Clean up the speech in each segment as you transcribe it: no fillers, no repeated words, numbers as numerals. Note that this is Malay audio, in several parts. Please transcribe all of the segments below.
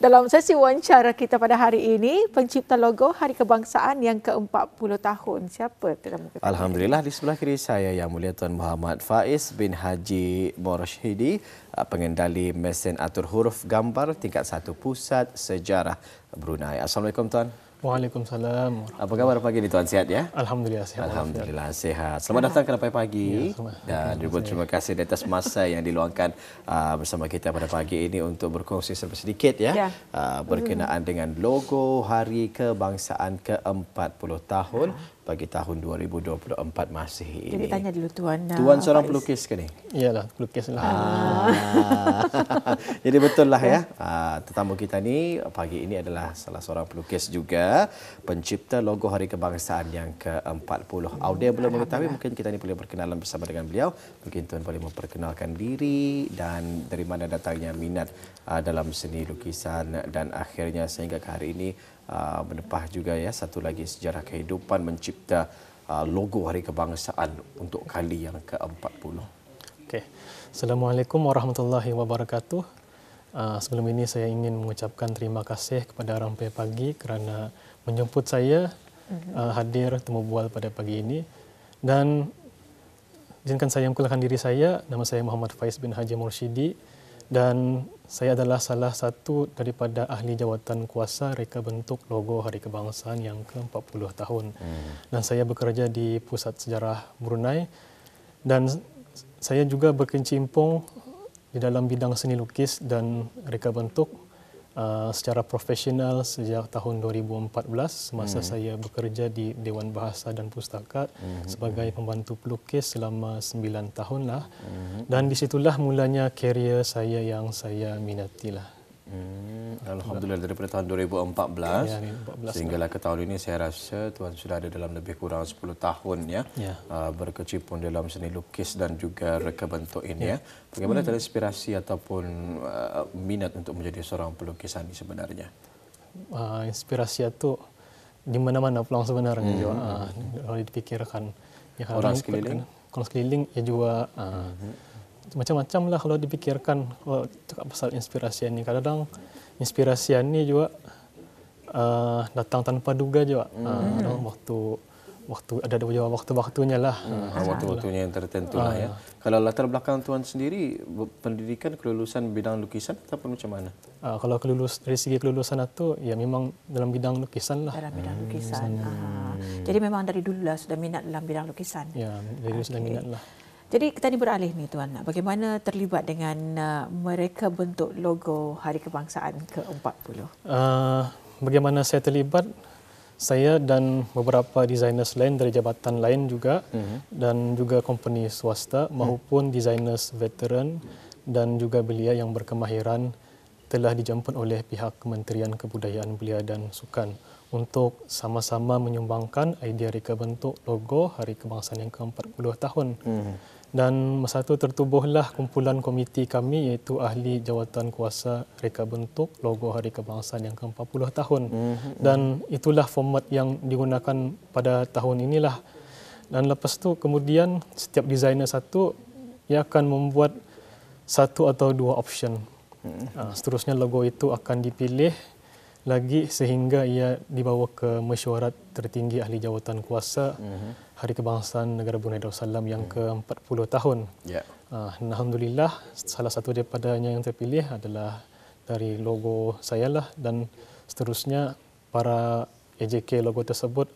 Dalam sesi wawancara kita pada hari ini, pencipta logo Hari Kebangsaan yang ke-40 tahun. Siapa tetamu kita? Alhamdulillah, di sebelah kiri saya Yang Mulia Tuan Muhammad Faiz bin Haji Morshidi, pengendali mesin atur huruf gambar tingkat 1 Pusat Sejarah Brunei. Assalamualaikum Tuan. Waalaikumsalam. Apa khabar pagi ni Tuan, sihat ya? Alhamdulillah sihat. Alhamdulillah sihat. Selamat datang ke Lapai Pagi dan ribuan terima kasih di atas masa yang diluangkan bersama kita pada pagi ini untuk berkongsi sedikit berkenaan dengan logo Hari Kebangsaan ke-40 tahun bagi tahun 2024 masih ini. Jadi tanya dulu Tuan. Tuan seorang pelukis ke ni? Iyalah, pelukis lah. Jadi betul lah ya. Tetamu kita ni pagi ini adalah salah seorang pelukis juga, pencipta logo Hari Kebangsaan yang ke-40. Audio yang belum mengetahui, mungkin kita ni boleh berkenalan bersama dengan beliau. Mungkin Tuan boleh memperkenalkan diri dan dari mana datangnya minat dalam seni lukisan dan akhirnya sehingga ke hari ini menepah juga ya satu lagi sejarah kehidupan mencipta logo Hari Kebangsaan untuk kali yang ke-40. Okey. Assalamualaikum warahmatullahi wabarakatuh. Sebelum ini saya ingin mengucapkan terima kasih kepada Lapai Pagi kerana menjemput saya hadir temu bual pada pagi ini, dan izinkan saya memperkenalkan diri saya. Nama saya Muhammad Faiz bin Haji Morshidi dan saya adalah salah satu daripada ahli jawatan kuasa reka bentuk logo Hari Kebangsaan yang ke-40 tahun. Dan saya bekerja di Pusat Sejarah Brunei dan saya juga berkecimpung di dalam bidang seni lukis dan reka bentuk secara profesional sejak tahun 2014 semasa saya bekerja di Dewan Bahasa dan Pustaka sebagai pembantu pelukis selama 9 tahun lah. Dan disitulah mulanya karier saya yang saya minatilah. Alhamdulillah, daripada tahun 2014 sehinggalah ke tahun ini saya rasa Tuan sudah ada dalam lebih kurang 10 tahun berkecimpung dalam seni lukis dan juga reka bentuk ini. Bagaimana terinspirasi ataupun minat untuk menjadi seorang pelukisan ini sebenarnya? Inspirasi itu di mana-mana pulang sebenarnya juga. Kalau dipikirkan ya, orang sekeliling, ya juga macam-macam lah kalau dipikirkan. Kalau cakap pasal inspirasi ini, kadang inspirasi ini juga datang tanpa duga juga. Waktu ada juga waktu-waktunya lah. Waktu-waktunya yang tertentu lah ya. Kalau latar belakang Tuan sendiri, pendidikan kelulusan bidang lukisan ataupun macam mana? Kalau dari segi kelulusan itu ya memang dalam bidang lukisan lah. Dalam bidang lukisan. Jadi memang dari dulu lah sudah minat dalam bidang lukisan. Ya, dari dulu sudah minat lah. Jadi kita ni beralih ni Tuan, bagaimana terlibat dengan mereka bentuk logo Hari Kebangsaan ke-40? Bagaimana saya terlibat? Saya dan beberapa desainer lain dari jabatan lain juga dan juga company swasta maupun desainer veteran dan juga belia yang berkemahiran telah dijemput oleh pihak Kementerian Kebudayaan Belia dan Sukan untuk sama-sama menyumbangkan idea reka bentuk logo Hari Kebangsaan yang ke-40 tahun. Dan masa itu tertubuhlah kumpulan komiti kami iaitu ahli jawatan kuasa reka bentuk logo Hari Kebangsaan yang ke-40 tahun. Dan itulah format yang digunakan pada tahun inilah. Dan lepas itu kemudian setiap desainer satu ia akan membuat satu atau dua option. Seterusnya logo itu akan dipilih lagi sehingga ia dibawa ke mesyuarat tertinggi ahli jawatan kuasa Hari Kebangsaan Negara Brunei Darussalam yang ke-40 tahun. Alhamdulillah, salah satu daripadanya yang terpilih adalah dari logo saya lah, dan seterusnya para AJK logo tersebut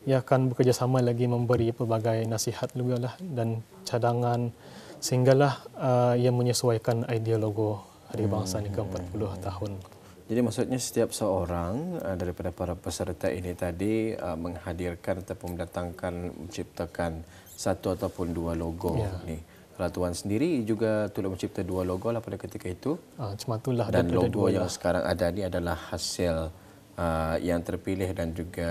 ia akan bekerjasama lagi memberi pelbagai nasihat juga lah dan cadangan sehinggalah ia menyesuaikan idea logo Hari Kebangsaan yang ke-40 tahun. Jadi maksudnya setiap seorang daripada para peserta ini tadi menghadirkan ataupun mendatangkan, menciptakan satu ataupun dua logo ni. Kalau Tuan sendiri juga turut mencipta dua logo lah pada ketika itu. Cuma itulah. Dan logo yang sekarang ada ni adalah hasil yang terpilih dan juga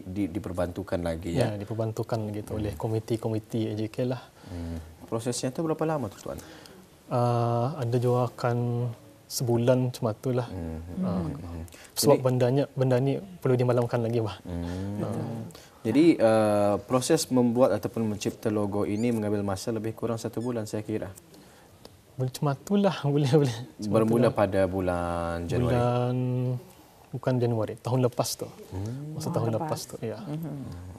diperbantukan lagi ya. Ya, diperbantukan gitu oleh komiti-komiti AJK lah. Prosesnya itu berapa lama tu Tuan? Ada juga akan sebulan cuma itulah. Sebab benda ni perlu dimalamkan lagi bah. Jadi proses membuat ataupun mencipta logo ini mengambil masa lebih kurang 1 bulan saya kira. Macam itulah boleh. Bermula pada bulan Januari. Bukan Januari, tahun lepas tu. Masa tahun lepas tu, ya.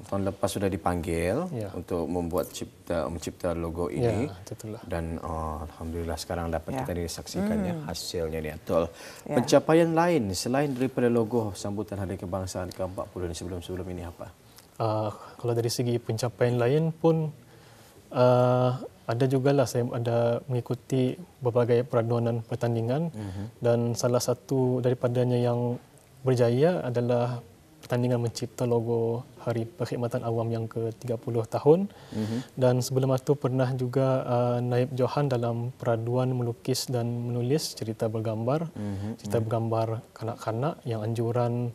Tahun lepas sudah dipanggil untuk membuat mencipta logo ini. Ya, itulah. Dan alhamdulillah sekarang dapat kita saksikan hasilnya ni Atul. Pencapaian lain selain daripada logo sambutan Hari Kebangsaan ke-40 ni sebelum ini apa? Kalau dari segi pencapaian lain pun ada jugalah, saya ada mengikuti berbagai peraduan pertandingan dan salah satu daripadanya yang berjaya adalah pertandingan mencipta logo Hari Perkhidmatan Awam yang ke-30 tahun. Dan sebelum itu pernah juga naib johan dalam peraduan melukis dan menulis cerita bergambar kanak-kanak yang anjuran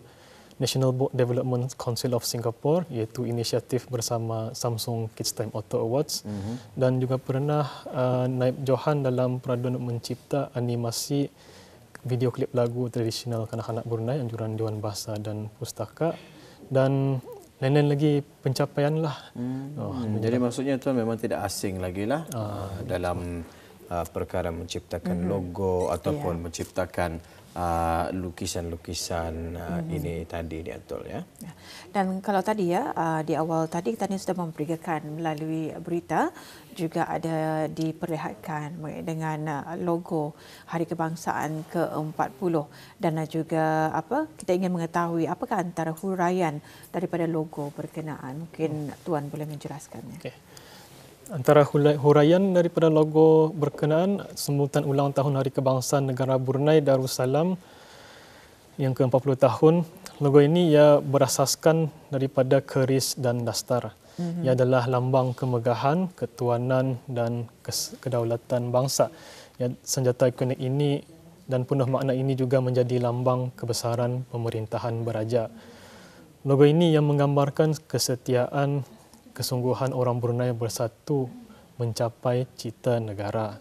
National Book Development Council of Singapore, iaitu inisiatif bersama Samsung Kids Time Auto Awards. Dan juga pernah naib johan dalam peraduan mencipta animasi video klip lagu tradisional kanak-kanak Brunei, anjuran Dewan Bahasa dan Pustaka, dan lain-lain lagi pencapaian lah. Jadi maksudnya tuan memang tidak asing lagi lah dalam perkara menciptakan logo ataupun menciptakan lukisan-lukisan ini tadi ni Atul ya. Dan kalau tadi di awal tadi kita sudah memperlihatkan melalui berita juga ada diperlihatkan dengan logo Hari Kebangsaan ke-40 dan juga kita ingin mengetahui apakah antara huraian daripada logo berkenaan. Mungkin tuan boleh menjelaskannya. Okay. Antara huraian daripada logo berkenaan sambutan ulang tahun Hari Kebangsaan Negara Brunei Darussalam yang ke-40 tahun, logo ini ia berasaskan daripada keris dan dastar. Ia adalah lambang kemegahan, ketuanan dan kedaulatan bangsa. Senjata ikonik ini dan penuh makna ini juga menjadi lambang kebesaran pemerintahan beraja. Logo ini yang menggambarkan kesetiaan, kesungguhan orang Brunei bersatu mencapai cita negara.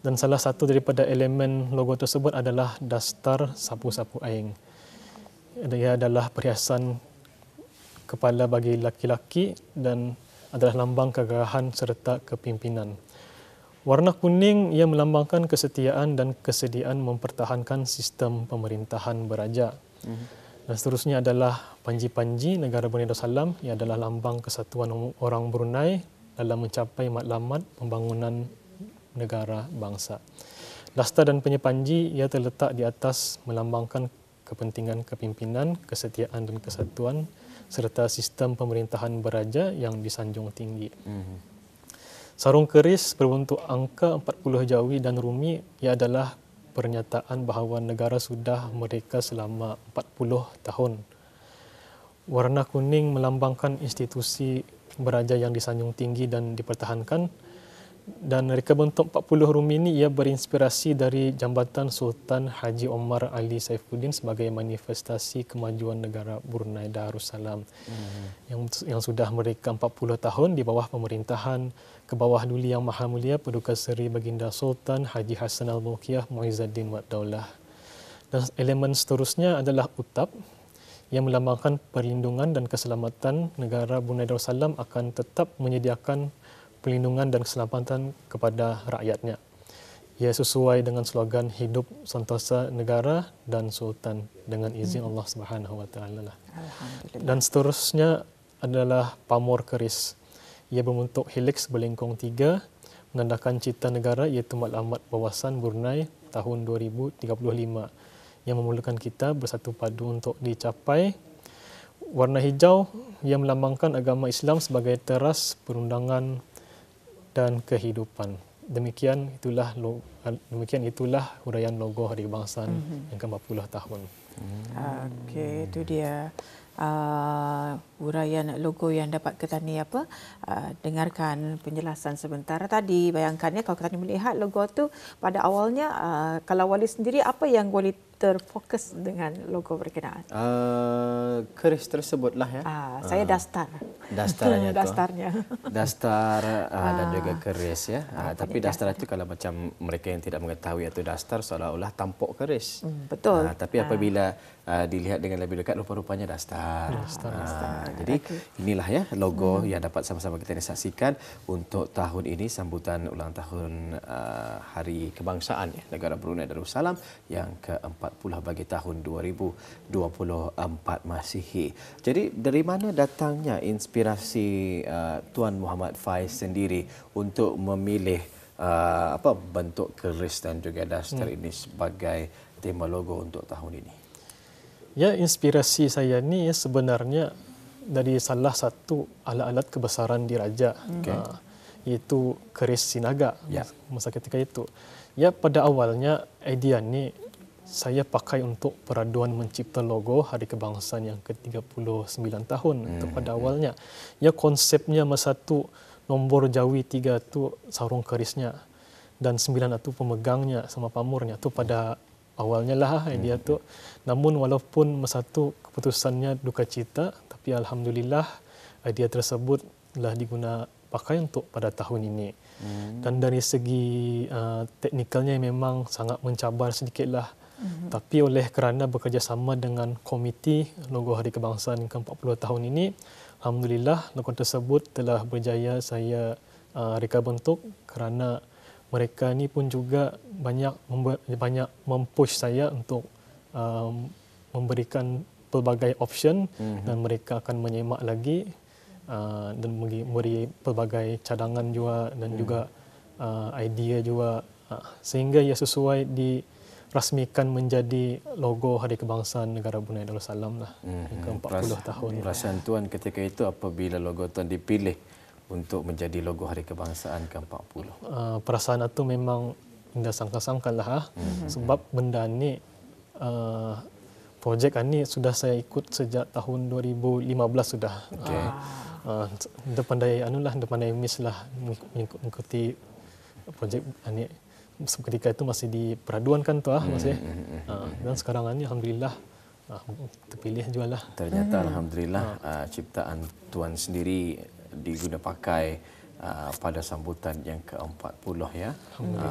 Dan salah satu daripada elemen logo tersebut adalah dastar sapu-sapu aing. Ia adalah perhiasan kepala bagi laki-laki dan adalah lambang kegagahan serta kepimpinan. Warna kuning ia melambangkan kesetiaan dan kesediaan mempertahankan sistem pemerintahan beraja. Dan seterusnya adalah panji-panji negara Brunei Darussalam. Ia adalah lambang kesatuan orang Brunei dalam mencapai matlamat pembangunan negara bangsa. Dastar dan panji ia terletak di atas melambangkan kepentingan kepimpinan, kesetiaan dan kesatuan serta sistem pemerintahan beraja yang disanjung tinggi. Sarung keris berbentuk angka 40 Jawi dan Rumi ia adalah pernyataan bahawa negara sudah merdeka selama 40 tahun. Warna kuning melambangkan institusi beraja yang disanjung tinggi dan dipertahankan. Dan reka bentuk 40 Rumi ini ia berinspirasi dari jambatan Sultan Haji Omar Ali Saifuddin sebagai manifestasi kemajuan negara Brunei Darussalam yang sudah merdeka 40 tahun di bawah pemerintahan ke bawah Duli Yang Maha Mulia Paduka Seri Baginda Sultan Haji Hassan Al-Bolkiah Muizzuddin Wad Daulah. Dan elemen seterusnya adalah utap yang melambangkan perlindungan dan keselamatan negara Brunei Darussalam akan tetap menyediakan perlindungan dan keselamatan kepada rakyatnya. Ia sesuai dengan slogan hidup sentosa negara dan sultan dengan izin Allah Subhanahu Wa Taala. Dan seterusnya adalah pamor keris. Ia berbentuk helix berlengkung 3 menandakan cita negara iaitu matlamat wawasan Brunei tahun 2035 yang memulakan kita bersatu padu untuk dicapai. Warna hijau yang melambangkan agama Islam sebagai teras perundangan dan kehidupan. Demikian itulah huraian logo Hari Kebangsaan yang ke-40 tahun. Okey, itu dia huraian logo yang dapat kita dengarkan penjelasan sebentar tadi. Bayangkannya kalau kita melihat logo tu pada awalnya, kalau Wali sendiri apa yang Wali terfokus dengan logo berkenaan? Keris tersebutlah ya. Saya dastar. Dastarnya tu. Dastarnya. Dastar dan juga keris ya. Tapi dastar itu kalau macam mereka yang tidak mengetahui itu dastar seolah-olah tampuk keris. Betul. Tapi apabila dilihat dengan lebih dekat rupa-rupanya dastar. Star. Jadi inilah ya logo yang dapat sama-sama kita saksikan untuk tahun ini sambutan ulang tahun Hari Kebangsaan ya, Negara Brunei Darussalam yang ke-40 bagi tahun 2024 Masihi. Jadi dari mana datangnya inspirasi Tuan Muhammad Faiz sendiri untuk memilih bentuk keris dan juga daster ini sebagai tema logo untuk tahun ini? Ya, inspirasi saya ni sebenarnya dari salah satu alat-alat kebesaran diraja, iaitu keris sinaga masa ketika itu. Ya, pada awalnya idea ni saya pakai untuk peraduan mencipta logo Hari Kebangsaan yang ke-39 tahun itu pada awalnya. Ya, konsepnya masa tu nombor jawi 3 tu sarung kerisnya dan 9 itu pemegangnya sama pamurnya tu pada awalnya lah idea tu. Namun walaupun masa tu keputusannya duka cita, tapi alhamdulillah idea tersebut telah diguna pakai untuk pada tahun ini. Dan dari segi teknikalnya memang sangat mencabar sedikitlah. Tapi oleh kerana bekerjasama dengan komiti logo Hari Kebangsaan ke-40 tahun ini, alhamdulillah logo tersebut telah berjaya saya reka bentuk kerana mereka ni pun juga banyak mempush saya untuk memberikan pelbagai option dan mereka akan menyemak lagi dan memberi pelbagai cadangan juga dan juga idea juga sehingga ia sesuai dirasmikan menjadi logo Hari Kebangsaan Negara Brunei Darussalam lah ke-40 tahun. Perasaan Tuan ketika itu apabila logo Tuan dipilih untuk menjadi logo Hari Kebangsaan ke-40? Perasaan itu memang tidak sangka-sangka lah. Sebab benda ni, projek ini sudah saya ikut sejak tahun 2015 sudah. Depan pandai miss lah mengikuti projek ini. Ketika itu masih di peraduan kan tu masih. Dan sekarang ini alhamdulillah terpilih juga lah. Ternyata alhamdulillah ciptaan Tuan sendiri diguna pakai pada sambutan yang ke-40 ya.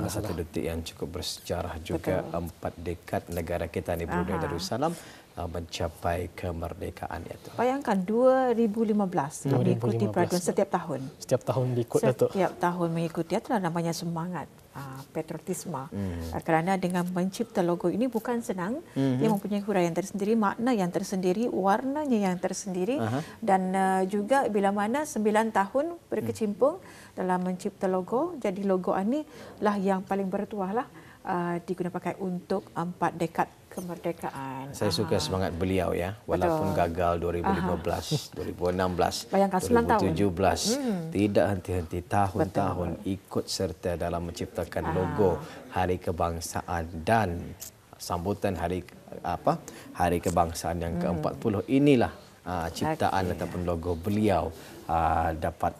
Satu detik yang cukup bersejarah juga. 4 dekad negara kita ni Brunei Darussalam mencapai kemerdekaan itu. Bayangkan 2015 mengikuti peraduan setiap tahun. Setiap tahun diikut Datuk. Setiap tahun mengikuti, itulah namanya semangat patriotisme. Kerana dengan mencipta logo ini bukan senang, dia mempunyai huraian tersendiri, makna yang tersendiri, warnanya yang tersendiri dan juga bila mana 9 tahun berkecimpung dalam mencipta logo, jadi logo ini lah yang paling bertuah lah digunakan pakai untuk 4 dekad kemerdekaan. Saya suka semangat beliau ya, walaupun gagal 2015, 2016, bayangkan 2017, tidak henti-henti tahun-tahun ikut serta dalam menciptakan logo Hari Kebangsaan dan sambutan Hari Kebangsaan yang ke-40. Inilah ciptaan ataupun logo beliau dapat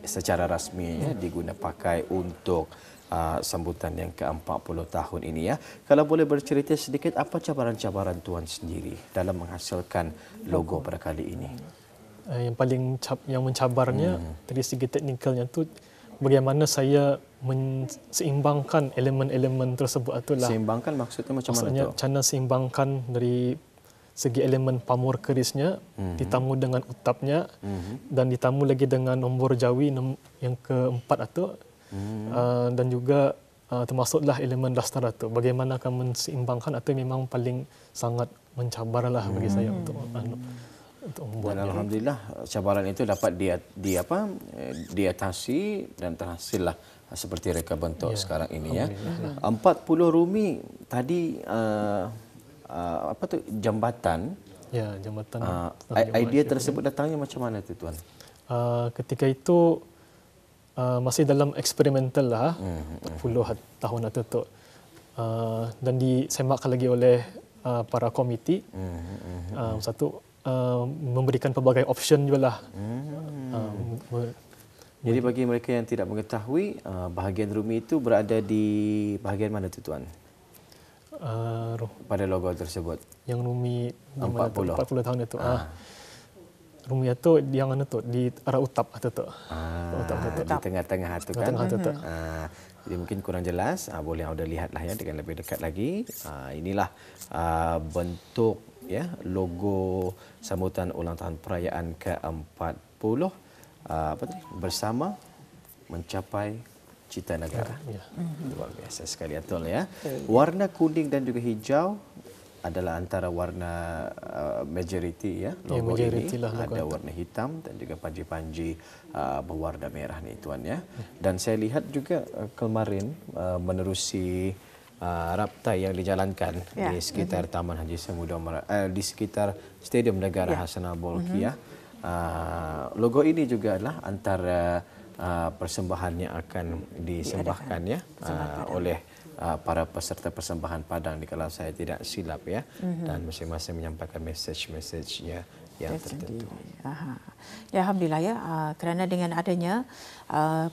secara rasmi diguna pakai untuk sambutan yang ke-40 tahun ini ya. Kalau boleh bercerita sedikit, apa cabaran-cabaran Tuan sendiri dalam menghasilkan logo pada kali ini? Yang paling mencabarnya dari segi teknikalnya tu bagaimana saya seimbangkan elemen-elemen tersebut itulah. Seimbangkan maksudnya macam mana tu? Cara seimbangkan dari segi elemen pamur kerisnya ditamu dengan utapnya dan ditamu lagi dengan nombor jawi yang ke-4 itu. Dan juga termasuklah elemen dasar itu. Bagaimana akan menseimbangkan itu memang paling sangat mencabarlah bagi saya untuk membuat. Dan alhamdulillah cabaran itu dapat diatasi dan terhasillah seperti reka bentuk sekarang ini ya. 40 rumi tadi jambatan. Ya, jambatan. Idea tersebut datangnya macam mana tu Tuan? Ketika itu masih dalam eksperimental lah, 40 tahun itu dan disemakkan lagi oleh para komiti. Satu memberikan pelbagai option juga lah. Jadi bagi mereka yang tidak mengetahui, bahagian rumi itu berada di bahagian mana tu Tuan? Pada logo tersebut. Yang rumi 40 tahun itu. Rumi itu yang di arah utap itu tu. Di tengah-tengah itu kan. Jadi mungkin kurang jelas, boleh anda lihatlah ya dengan lebih dekat lagi. Inilah bentuk ya, logo sambutan ulang tahun perayaan ke-40 bersama mencapai cita negara. Ya. Luar biasa sekali, betul ya. Warna kuning dan juga hijau adalah antara warna majoriti ya, logo majoriti ini. lah logo Ada warna hitam dan juga panji-panji berwarna merah ni tuan ya. Dan saya lihat juga kemarin menerusi raptai yang dijalankan di sekitar Taman Haji Samuda di sekitar Stadium Negara Hassanal Bolkiah. Logo ini juga adalah antara persembahan yang akan disembahkan ya oleh para peserta persembahan padang ni kalau saya tidak silap ya, dan masing-masing menyampaikan mesej-mesejnya yang tertentu. Ya, alhamdulillah ya, kerana dengan adanya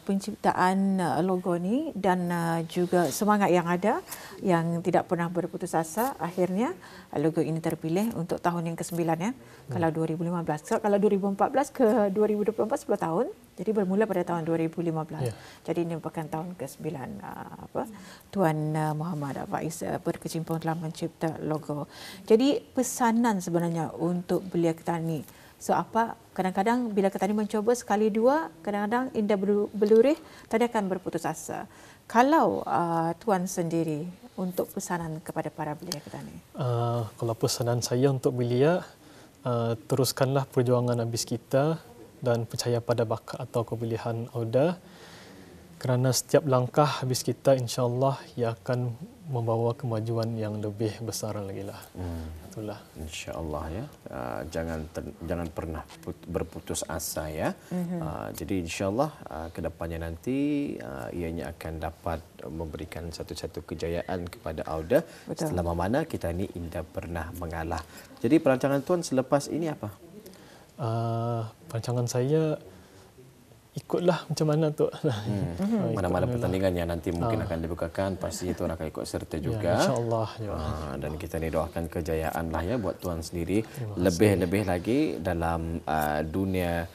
penciptaan logo ni dan juga semangat yang ada yang tidak pernah berputus asa, akhirnya logo ini terpilih untuk tahun yang ke-9 ya. Kalau 2015, so, kalau 2014 ke 2024 10 tahun. Jadi bermula pada tahun 2015. Jadi ini merupakan tahun ke-9 Tuan Muhammad Faiz berkecimpung dalam mencipta logo. Jadi pesanan sebenarnya untuk belia Ketani. So apa, kadang-kadang bila Ketani mencoba sekali dua, kadang-kadang indah berlurih, tadi akan berputus asa. Kalau Tuan sendiri untuk pesanan kepada para belia Ketani? Kalau pesanan saya untuk belia, teruskanlah perjuangan habis kita dan percaya pada bakat atau kepilihan Auda, kerana setiap langkah habis kita insya-Allah ia akan membawa kemajuan yang lebih besar lagi lah. Itulah. Insya-Allah ya. Jangan pernah berputus asa ya. Jadi insya-Allah ke depannya nanti ianya akan dapat memberikan satu-satu kejayaan kepada Auda. Selama mana kita ni tidak pernah mengalah. Jadi perancangan tuan selepas ini apa? Perancangan saya ikutlah macam mana tu. Mana-mana pertandingan yang nanti mungkin akan dibukakan, pastinya tuan akan ikut serta juga. Ya, insya-Allah. Ya. Dan kita ni doakan kejayaan lah ya buat tuan sendiri, lebih-lebih lagi dalam dunia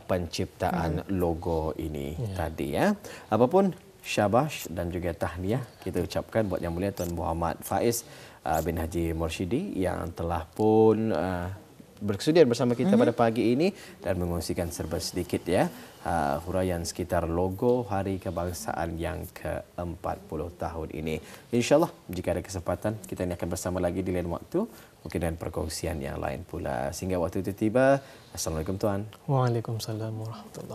penciptaan logo ini tadi ya. Apapun syabas dan juga tahniah kita ucapkan buat Yang Mulia Tuan Muhammad Faiz bin Haji Morshidi yang telah pun berkesudian bersama kita pada pagi ini dan mengongsikan serba sedikit ya huraian sekitar logo Hari Kebangsaan yang ke-40 tahun ini. InsyaAllah jika ada kesempatan kita ini akan bersama lagi di lain waktu, mungkin dengan perkongsian yang lain pula. Sehingga waktu itu tiba, Assalamualaikum tuan. Waalaikumsalam warahmatullahi